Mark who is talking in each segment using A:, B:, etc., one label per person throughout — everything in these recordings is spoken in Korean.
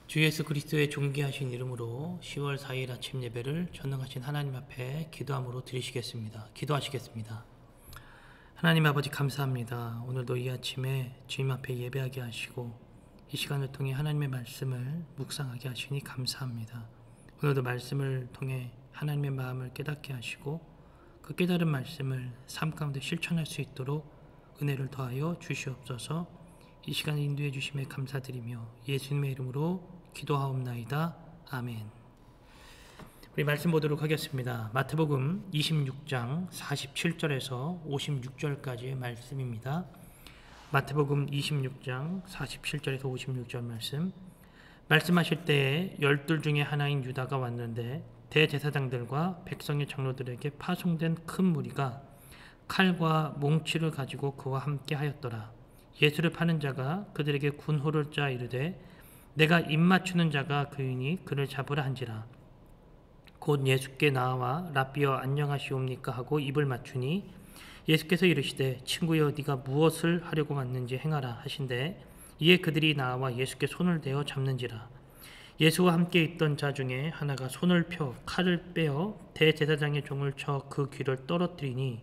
A: 주 예수 그리스도의 존귀하신 이름으로 10월 4일 아침 예배를 전능하신 하나님 앞에 기도함으로 드리시겠습니다. 기도하시겠습니다. 하나님 아버지 감사합니다. 오늘도 이 아침에 주님 앞에 예배하게 하시고 이 시간을 통해 하나님의 말씀을 묵상하게 하시니 감사합니다. 오늘도 말씀을 통해 하나님의 마음을 깨닫게 하시고 그 깨달은 말씀을 삶 가운데 실천할 수 있도록 은혜를 더하여 주시옵소서. 이 시간을 인도해 주심에 감사드리며 예수님의 이름으로 기도하옵나이다. 아멘. 우리 말씀 보도록 하겠습니다. 마태복음 26장 47절에서 56절까지의 말씀입니다. 마태복음 26장 47절에서 56절 말씀. 말씀하실 때에 12 중에 하나인 유다가 왔는데 대제사장들과 백성의 장로들에게 파송된 큰 무리가 칼과 몽치를 가지고 그와 함께 하였더라. 예수를 파는 자가 그들에게 군호를 짜 이르되 내가 입맞추는 자가 그이니 그를 잡으라 한지라. 곧 예수께 나와 랍비여 안녕하시옵니까 하고 입을 맞추니 예수께서 이르시되 친구여 네가 무엇을 하려고 왔는지 행하라 하신대 이에 그들이 나와 예수께 손을 대어 잡는지라. 예수와 함께 있던 자 중에 하나가 손을 펴 칼을 빼어 대제사장의 종을 쳐 그 귀를 떨어뜨리니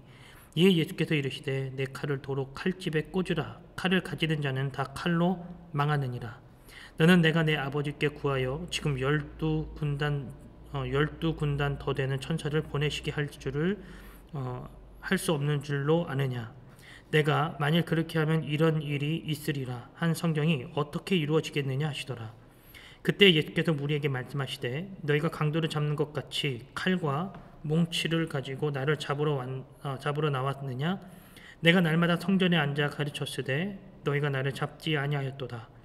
A: 이에 예수께서 이르시되 내 칼을 도로 칼집에 꽂으라. 칼을 가지는 자는 다 칼로 망하느니라. 너는 내가 내 아버지께 구하여 지금 12군단 더 되는 천사를 보내시게 할 줄을 할 수 없는 줄로 아느냐. 내가 만일 그렇게 하면 이런 일이 있으리라 한 성경이 어떻게 이루어지겠느냐 하시더라. 그때 예수께서 무리에게 말씀하시되 너희가 강도를 잡는 것 같이 칼과 몽치를 가지고 나를 잡으러 나왔느냐. 내가 날마다 성전에 앉아 가르쳤으되 너희가 나를 잡지 아니하였도다.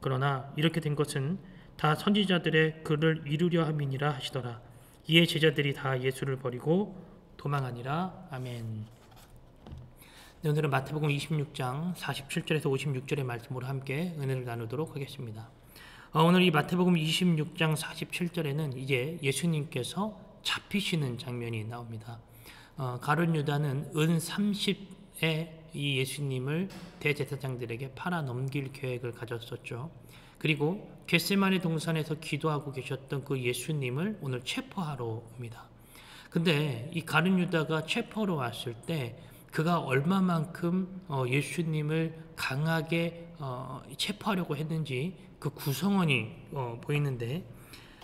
A: 그러나 이렇게 된 것은 다 선지자들의 글을 이루려 함이니라 하시더라. 이에 제자들이 다 예수를 버리고 도망하니라. 아멘. 네, 오늘은 마태복음 26장 47절에서 56절의 말씀으로 함께 은혜를 나누도록 하겠습니다. 오늘 이 마태복음 26장 47절에는 이제 예수님께서 잡히시는 장면이 나옵니다. 가룟 유다는 은 30에 이 예수님을 대제사장들에게 팔아 넘길 계획을 가졌었죠. 그리고 겟세마네 동산에서 기도하고 계셨던 그 예수님을 오늘 체포하러 옵니다. 근데 이 가룟 유다가 체포하러 왔을 때 그가 얼마만큼 예수님을 강하게 체포하려고 했는지 그 구성원이 보이는데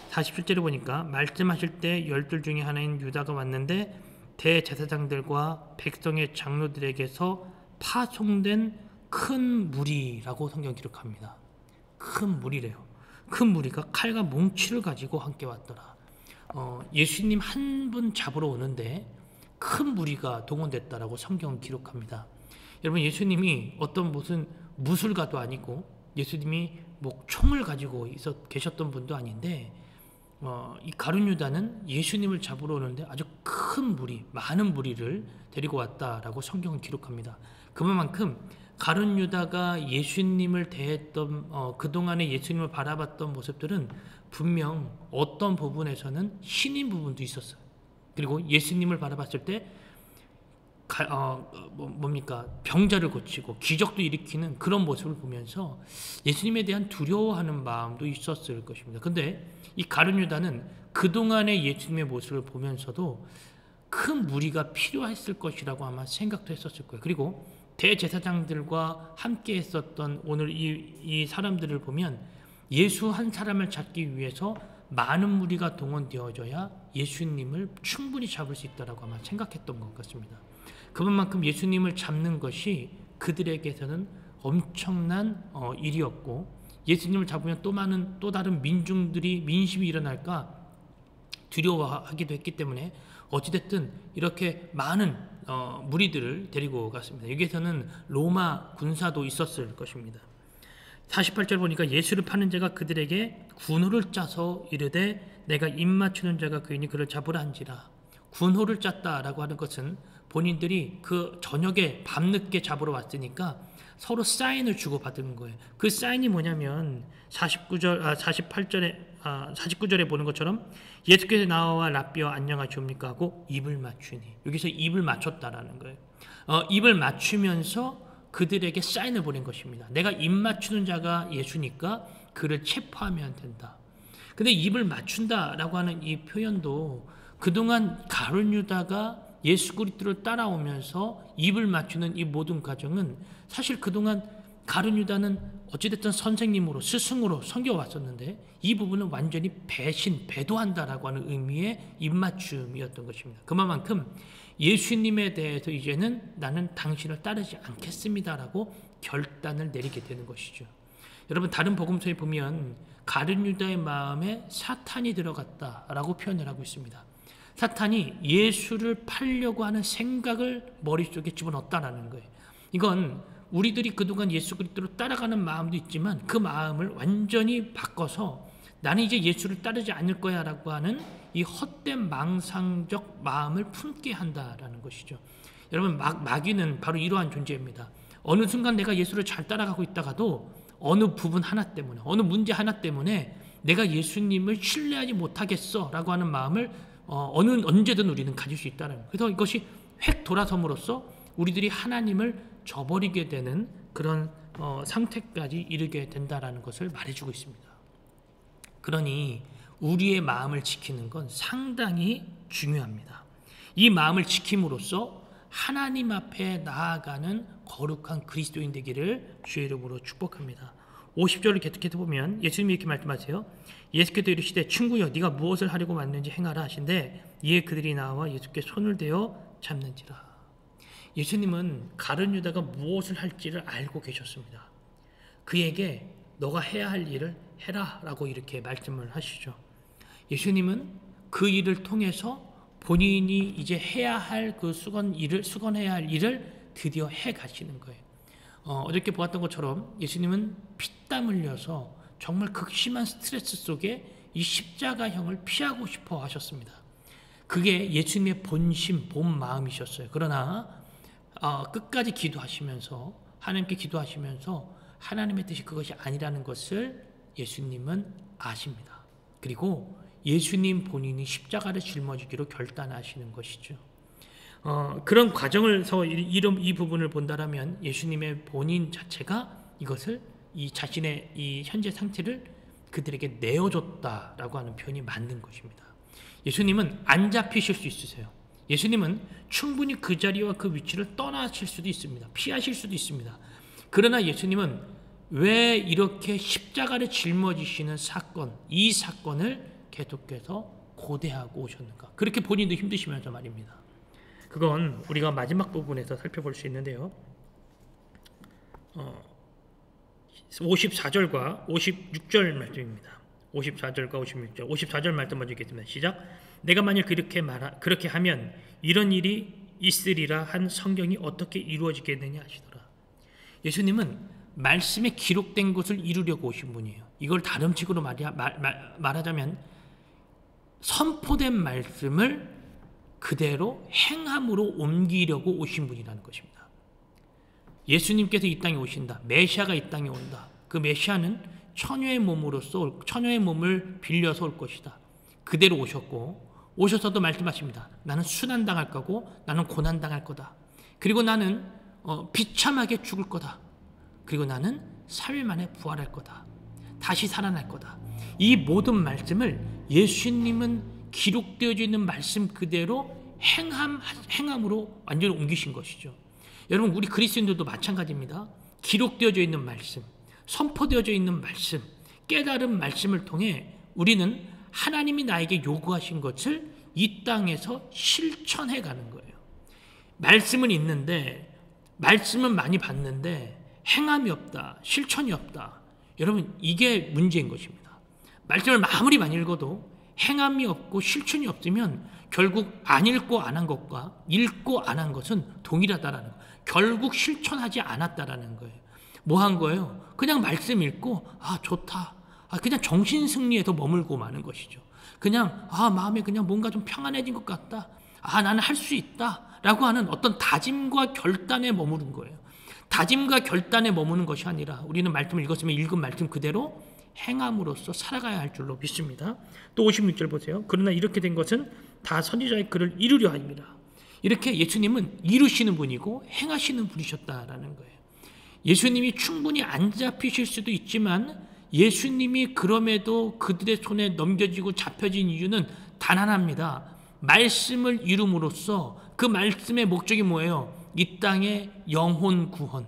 A: 47절에 보니까 말씀하실 때 12 중에 하나인 유다가 왔는데 대제사장들과 백성의 장로들에게서 파송된 큰 무리라고 성경 기록합니다. 큰 무리래요. 큰 무리가 칼과 몽치를 가지고 함께 왔더라. 예수님 한 분 잡으러 오는데 큰 무리가 동원됐다라고 성경은 기록합니다. 여러분 예수님이 어떤 무슨 무술가도 아니고 예수님이 뭐 총을 가지고 계셨던 분도 아닌데 이 가룟 유다는 예수님을 잡으러 오는데 아주 큰 무리, 많은 무리를 데리고 왔다라고 성경은 기록합니다. 그만큼 가룟 유다가 예수님을 대했던 그동안에 예수님을 바라봤던 모습들은 분명 어떤 부분에서는 신인 부분도 있었어요. 그리고 예수님을 바라봤을 때 병자를 고치고 기적도 일으키는 그런 모습을 보면서 예수님에 대한 두려워하는 마음도 있었을 것입니다. 근데 이 가룟 유다는 그동안의 예수님의 모습을 보면서도 큰 무리가 필요했을 것이라고 아마 생각도 했었을 거예요. 그리고 대제사장들과 함께 했었던 오늘 이 사람들을 보면 예수 한 사람을 잡기 위해서 많은 무리가 동원되어져야 예수님을 충분히 잡을 수 있다라고 아마 생각했던 것 같습니다. 그만큼 예수님을 잡는 것이 그들에게서는 엄청난 일이었고 예수님을 잡으면 또 다른 민심이 일어날까 두려워하기도 했기 때문에 어찌됐든 이렇게 많은 무리들을 데리고 갔습니다. 여기에서는 로마 군사도 있었을 것입니다. 48절 보니까 예수를 파는 자가 그들에게 군호를 짜서 이르되 내가 입맞추는 자가 그이니 그를 잡으라 한지라. 군호를 짰다라고 하는 것은 본인들이 그 저녁에 밤늦게 잡으러 왔으니까 서로 사인을 주고받은 거예요. 그 사인이 뭐냐면 49절에 보는 것처럼 예수께서 나와 랍비여 안녕하시옵니까 하고 입을 맞추니 여기서 입을 맞췄다라는 거예요. 입을 맞추면서 그들에게 사인을 보낸 것입니다. 내가 입 맞추는 자가 예수니까 그를 체포하면 된다. 근데 입을 맞춘다라고 하는 이 표현도 그동안 가룟 유다가 예수 그리스도를 따라오면서 입을 맞추는 이 모든 과정은 사실 그동안 가룟 유다는 어찌됐든 선생님으로 스승으로 섬겨왔었는데 이 부분은 완전히 배도한다라고 하는 의미의 입맞춤이었던 것입니다. 그만큼 예수님에 대해서 이제는 나는 당신을 따르지 않겠습니다라고 결단을 내리게 되는 것이죠. 여러분 다른 복음서에 보면 가룟 유다의 마음에 사탄이 들어갔다라고 표현을 하고 있습니다. 사탄이 예수를 팔려고 하는 생각을 머릿속에 집어넣었다라는 거예요. 이건 우리들이 그동안 예수 그리스도로 따라가는 마음도 있지만 그 마음을 완전히 바꿔서 나는 이제 예수를 따르지 않을 거야 라고 하는 이 헛된 망상적 마음을 품게 한다라는 것이죠. 여러분 마귀는 바로 이러한 존재입니다. 어느 순간 내가 예수를 잘 따라가고 있다가도 어느 부분 하나 때문에 어느 문제 하나 때문에 내가 예수님을 신뢰하지 못하겠어 라고 하는 마음을 언제든 우리는 가질 수 있다는 거예요. 그래서 이것이 획 돌아섬으로써 우리들이 하나님을 저버리게 되는 그런 상태까지 이르게 된다라는 것을 말해주고 있습니다. 그러니 우리의 마음을 지키는 건 상당히 중요합니다. 이 마음을 지킴으로써 하나님 앞에 나아가는 거룩한 그리스도인 되기를 주의 이름으로 축복합니다. 50절을 계속해서 보면 예수님이 이렇게 말씀하세요. 예수께서 이르시되 친구여 네가 무엇을 하려고 왔는지 행하라 하신데 이에 그들이 나와 예수께 손을 대어 잡는지라. 예수님은 가룟 유다가 무엇을 할지를 알고 계셨습니다. 그에게 너가 해야 할 일을 해라 라고 이렇게 말씀을 하시죠. 예수님은 그 일을 통해서 본인이 이제 해야 할 그 수건해야 할 일을 드디어 해 가시는 거예요. 어저께 보았던 것처럼 예수님은 피땀 흘려서 정말 극심한 스트레스 속에 이 십자가형을 피하고 싶어 하셨습니다. 그게 예수님의 본 마음이셨어요. 그러나 끝까지 기도하시면서 하나님께 기도하시면서 하나님의 뜻이 그것이 아니라는 것을 예수님은 아십니다. 그리고 예수님 본인이 십자가를 짊어지기로 결단하시는 것이죠. 그런 과정에서 이 부분을 본다라면 예수님의 본인 자체가 이것을 이 자신의 이 현재 상태를 그들에게 내어줬다라고 하는 표현이 맞는 것입니다. 예수님은 안 잡히실 수 있으세요. 예수님은 충분히 그 자리와 그 위치를 떠나실 수도 있습니다. 피하실 수도 있습니다. 그러나 예수님은 왜 이렇게 십자가를 짊어지시는 이 사건을 계속해서 고대하고 오셨는가? 그렇게 본인도 힘드시면서 말입니다. 그건 우리가 마지막 부분에서 살펴볼 수 있는데요. 54절과 56절 말씀입니다. 54절과 56절. 54절 말씀 먼저 읽겠습니다. 시작. 내가 만일 그렇게 하면 이런 일이 있으리라 한 성경이 어떻게 이루어지겠느냐 하시더라. 예수님은 말씀에 기록된 것을 이루려고 오신 분이에요. 이걸 다름식으로 말하자면 선포된 말씀을 그대로 행함으로 옮기려고 오신 분이라는 것입니다. 예수님께서 이 땅에 오신다. 메시아가 이 땅에 온다. 그 메시아는 처녀의 몸을 빌려서 올 것이다. 그대로 오셔서도 말씀하십니다. 나는 순환당할 거고 나는 고난당할 거다. 그리고 나는 비참하게 죽을 거다. 그리고 나는 3일 만에 부활할 거다. 다시 살아날 거다. 이 모든 말씀을 예수님은 기록되어져 있는 말씀 그대로 행함으로 완전히 옮기신 것이죠. 여러분 우리 그리스도인들도 마찬가지입니다. 기록되어져 있는 말씀, 선포되어져 있는 말씀, 깨달은 말씀을 통해 우리는 하나님이 나에게 요구하신 것을 이 땅에서 실천해 가는 거예요. 말씀은 있는데 말씀은 많이 봤는데 행함이 없다, 실천이 없다. 여러분 이게 문제인 것입니다. 말씀을 아무리 많이 읽어도 행함이 없고 실천이 없으면 결국 안 읽고 안 한 것과 읽고 안 한 것은 동일하다라는 거예요. 결국 실천하지 않았다라는 거예요. 뭐 한 거예요? 그냥 말씀 읽고 좋다. 그냥 정신승리에서 머물고 마는 것이죠. 그냥 마음에 그냥 뭔가 좀 평안해진 것 같다. 나는 할 수 있다. 라고 하는 어떤 다짐과 결단에 머무른 거예요. 다짐과 결단에 머무는 것이 아니라 우리는 말씀을 읽었으면 읽은 말씀 그대로 행함으로써 살아가야 할 줄로 믿습니다. 또 56절 보세요. 그러나 이렇게 된 것은 다 선지자의 글을 이루려 함이라. 이렇게 예수님은 이루시는 분이고 행하시는 분이셨다라는 거예요. 예수님이 충분히 안 잡히실 수도 있지만 예수님이 그럼에도 그들의 손에 넘겨지고 잡혀진 이유는 단 하나입니다. 말씀을 이룸으로써 그 말씀의 목적이 뭐예요? 이 땅의 영혼 구원,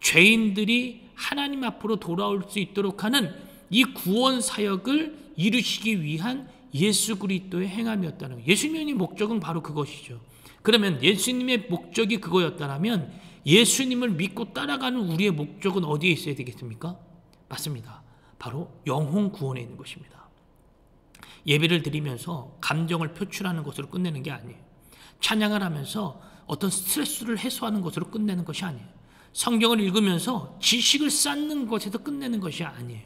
A: 죄인들이 하나님 앞으로 돌아올 수 있도록 하는 이 구원 사역을 이루시기 위한 예수 그리스도의 행함이었다는 거예요. 예수님의 목적은 바로 그것이죠. 그러면 예수님의 목적이 그거였다면 예수님을 믿고 따라가는 우리의 목적은 어디에 있어야 되겠습니까? 맞습니다. 바로 영혼 구원에 있는 것입니다. 예배를 드리면서 감정을 표출하는 것으로 끝내는 게 아니에요. 찬양을 하면서 어떤 스트레스를 해소하는 것으로 끝내는 것이 아니에요. 성경을 읽으면서 지식을 쌓는 것에서 끝내는 것이 아니에요.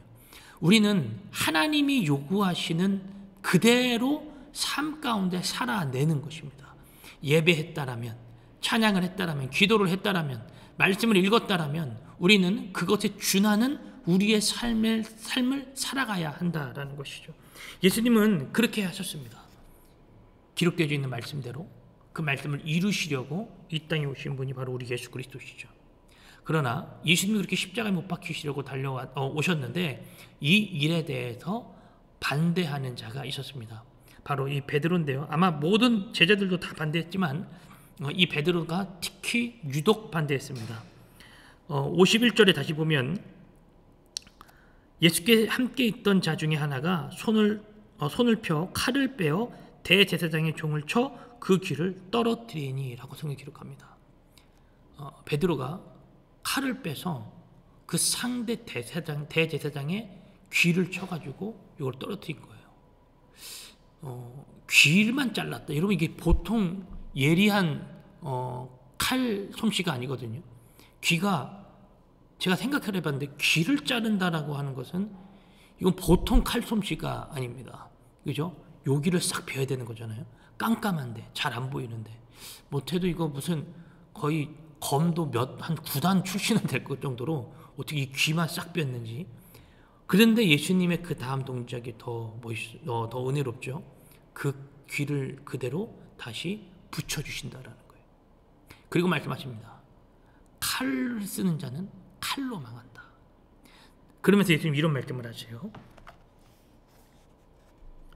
A: 우리는 하나님이 요구하시는 그대로 삶 가운데 살아내는 것입니다. 예배했다라면, 찬양을 했다라면, 기도를 했다라면, 말씀을 읽었다라면 우리는 그것에 준하는 우리의 삶을 살아가야 한다라는 것이죠. 예수님은 그렇게 하셨습니다. 기록되어 있는 말씀대로 그 말씀을 이루시려고 이 땅에 오신 분이 바로 우리 예수 그리스도시죠. 그러나 예수님이 그렇게 십자가에 못 박히시려고 오셨는데 이 일에 대해서 반대하는 자가 있었습니다. 바로 이 베드로인데요. 아마 모든 제자들도 다 반대했지만 이 베드로가 특히 유독 반대했습니다. 51절에 다시 보면 예수께 함께 있던 자 중에 하나가 손을 펴 칼을 빼어 대제사장의 종을 쳐 그 귀를 떨어뜨리니 라고 성경이 기록합니다. 베드로가 칼을 빼서 그 상대 대제사장의 귀를 쳐가지고 이걸 떨어뜨린 거예요. 귀만 잘랐다. 여러분 이게 보통 예리한 칼 솜씨가 아니거든요. 귀가 제가 생각을 해봤는데 귀를 자른다라고 하는 것은 이건 보통 칼 솜씨가 아닙니다. 그죠? 여기를 싹 베야 되는 거잖아요. 깜깜한데 잘 안 보이는데 못해도 이거 무슨 거의 검도 한 9단 출신은 될 것 정도로 어떻게 이 귀만 싹 뺐는지. 그런데 예수님의 그 다음 동작이 더 은혜롭죠. 그 귀를 그대로 다시 붙여주신다라는 거예요. 그리고 말씀하십니다. 칼을 쓰는 자는 칼로 망한다. 그러면서 예수님 이런 말씀을 하세요.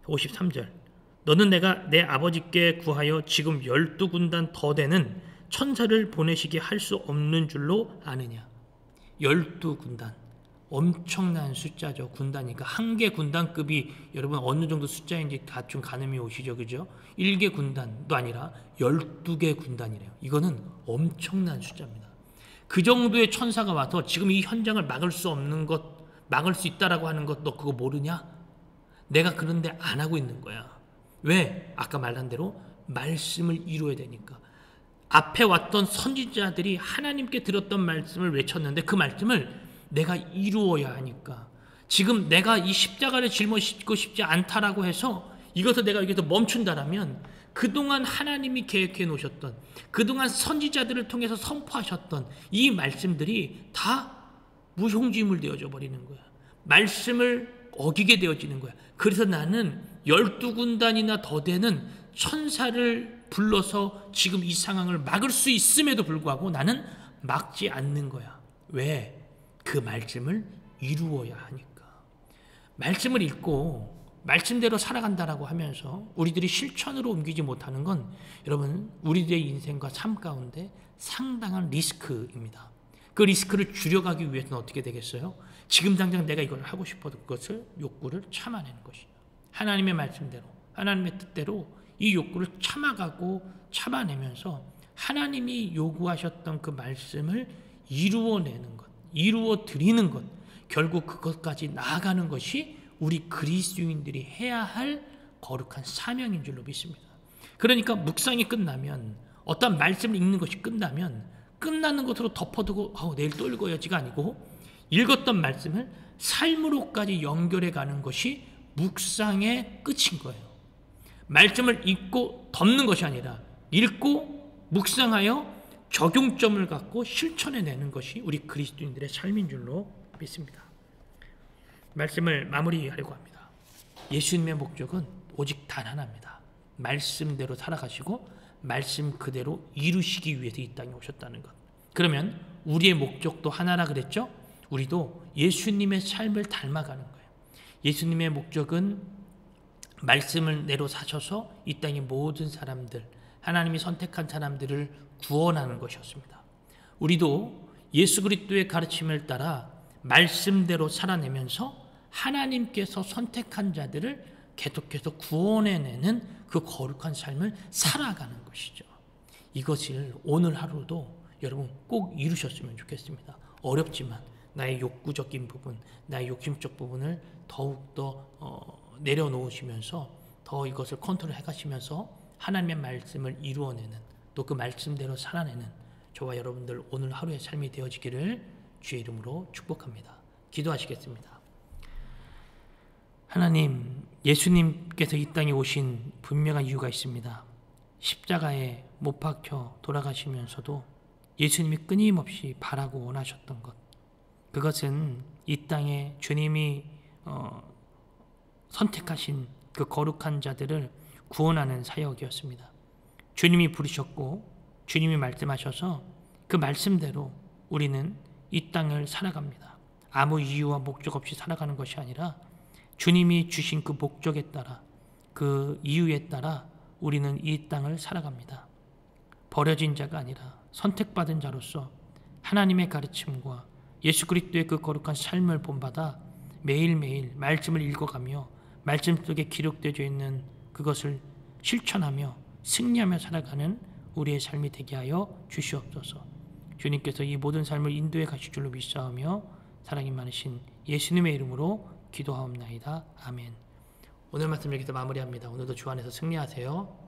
A: 53절. 너는 내가 내 아버지께 구하여 지금 12군단 더 되는 천사를 보내시게 할 수 없는 줄로 아느냐. 12군단. 엄청난 숫자죠. 군단이니까 한 개 군단급이 여러분 어느 정도 숫자인지 대충 가늠이 오시죠. 그죠? 1개 군단도 아니라 12개 군단이래요. 이거는 엄청난 숫자입니다. 그 정도의 천사가 와서 지금 이 현장을 막을 수 있다라고 하는 것 너 그거 모르냐? 내가 그런데 안 하고 있는 거야. 왜? 아까 말한 대로 말씀을 이루어야 되니까. 앞에 왔던 선지자들이 하나님께 들었던 말씀을 외쳤는데 그 말씀을 내가 이루어야 하니까. 지금 내가 이 십자가를 짊어지고 싶지 않다라고 해서 이것을 내가 여기서 멈춘다라면 그동안 하나님이 계획해 놓으셨던, 그동안 선지자들을 통해서 선포하셨던 이 말씀들이 다 무용지물 되어져 버리는 거야. 말씀을 어기게 되어지는 거야. 그래서 나는 12군단이나 더 되는 천사를 불러서 지금 이 상황을 막을 수 있음에도 불구하고 나는 막지 않는 거야. 왜? 그 말씀을 이루어야 하니까. 말씀을 읽고 말씀대로 살아간다라고 하면서 우리들이 실천으로 옮기지 못하는 건 여러분 우리들의 인생과 삶 가운데 상당한 리스크입니다. 그 리스크를 줄여가기 위해서는 어떻게 되겠어요? 지금 당장 내가 이걸 하고 싶어도 그것을 욕구를 참아내는 것이죠. 하나님의 말씀대로 하나님의 뜻대로 이 욕구를 참아내면서 하나님이 요구하셨던 그 말씀을 이루어내는 것, 이루어드리는 것, 결국 그것까지 나아가는 것이 우리 그리스도인들이 해야 할 거룩한 사명인 줄로 믿습니다. 그러니까 묵상이 끝나면 어떤 말씀을 읽는 것이 끝나면 끝나는 것으로 덮어두고 내일 또 읽어야지가 아니고 읽었던 말씀을 삶으로까지 연결해 가는 것이 묵상의 끝인 거예요. 말씀을 읽고 덮는 것이 아니라 읽고 묵상하여 적용점을 갖고 실천해내는 것이 우리 그리스도인들의 삶인 줄로 믿습니다. 말씀을 마무리하려고 합니다. 예수님의 목적은 오직 단 하나입니다. 말씀대로 살아가시고 말씀 그대로 이루시기 위해서 이 땅에 오셨다는 것. 그러면 우리의 목적도 하나라 그랬죠? 우리도 예수님의 삶을 닮아가는 거예요. 예수님의 목적은 말씀을 내로 사셔서 이 땅의 모든 사람들, 하나님이 선택한 사람들을 구원하는 것이었습니다. 우리도 예수 그리스도의 가르침을 따라 말씀대로 살아내면서 하나님께서 선택한 자들을 계속해서 구원해내는 그 거룩한 삶을 살아가는 것이죠. 이것을 오늘 하루도 여러분 꼭 이루셨으면 좋겠습니다. 어렵지만 나의 욕구적인 부분, 나의 욕심적 부분을 더욱더 내려놓으시면서 더 이것을 컨트롤해 가시면서 하나님의 말씀을 이루어내는, 또 그 말씀대로 살아내는 저와 여러분들 오늘 하루의 삶이 되어지기를 주의 이름으로 축복합니다. 기도하시겠습니다. 하나님, 예수님께서 이 땅에 오신 분명한 이유가 있습니다. 십자가에 못 박혀 돌아가시면서도 예수님이 끊임없이 바라고 원하셨던 것, 그것은 이 땅에 주님이 선택하신 그 거룩한 자들을 구원하는 사역이었습니다. 주님이 부르셨고 주님이 말씀하셔서 그 말씀대로 우리는 이 땅을 살아갑니다. 아무 이유와 목적 없이 살아가는 것이 아니라 주님이 주신 그 목적에 따라, 그 이유에 따라 우리는 이 땅을 살아갑니다. 버려진 자가 아니라 선택받은 자로서 하나님의 가르침과 예수 그리스도의 그 거룩한 삶을 본받아 매일매일 말씀을 읽어가며 말씀 속에 기록되어 있는 그것을 실천하며 승리하며 살아가는 우리의 삶이 되게 하여 주시옵소서. 주님께서 이 모든 삶을 인도해 가실 줄로 믿사오며 사랑이 많으신 예수님의 이름으로 기도하옵나이다. 아멘. 오늘 말씀 여기서 마무리합니다. 오늘도 주 안에서 승리하세요.